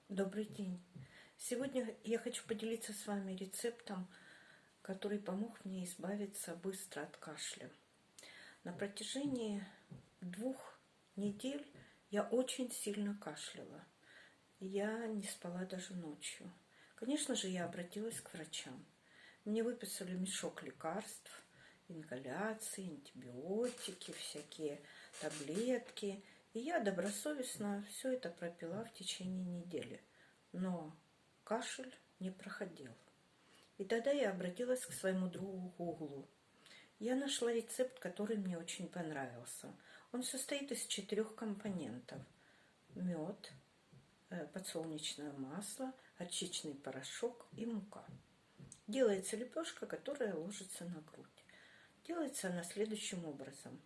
Добрый день. Сегодня я хочу поделиться с вами рецептом, который помог мне избавиться быстро от кашля. На протяжении 2 недель я очень сильно кашляла. Я не спала даже ночью. Конечно же, я обратилась к врачам. Мне выписали мешок лекарств, ингаляции, антибиотики, всякие таблетки. И я добросовестно все это пропила в течение недели. Но кашель не проходил. И тогда я обратилась к своему другу Гуглу. Я нашла рецепт, который мне очень понравился. Он состоит из 4 компонентов. Мед, подсолнечное масло, горчичный порошок и мука. Делается лепешка, которая ложится на грудь. Делается она следующим образом.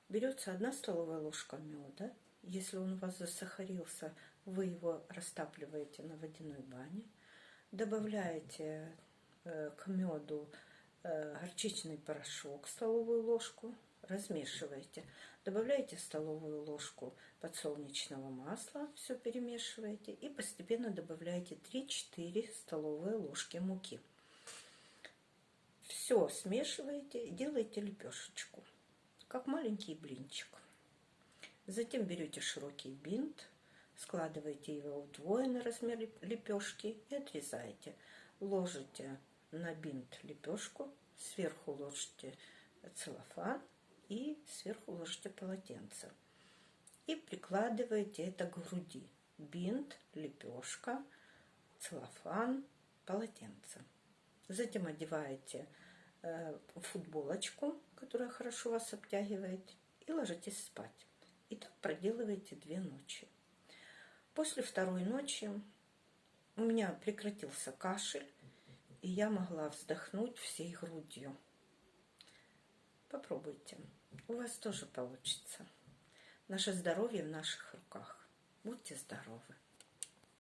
Берется 1 столовая ложка меда. Если он у вас засахарился, вы его растапливаете на водяной бане. Добавляете к меду горчичный порошок, столовую ложку, размешиваете. Добавляете столовую ложку подсолнечного масла, все перемешиваете и постепенно добавляете 3-4 столовые ложки муки. Все смешиваете и делаете лепешечку, как маленький блинчик. Затем берете широкий бинт, складываете его вдвое на размер лепешки и отрезаете. Ложите на бинт лепешку, сверху ложите целлофан и сверху ложите полотенце. И прикладываете это к груди. Бинт, лепешка, целлофан, полотенце. Затем одеваете футболочку, которая хорошо вас обтягивает, и ложитесь спать. И так проделываете 2 ночи. После 2-й ночи у меня прекратился кашель, и я могла вздохнуть всей грудью. Попробуйте. У вас тоже получится. Наше здоровье в наших руках. Будьте здоровы!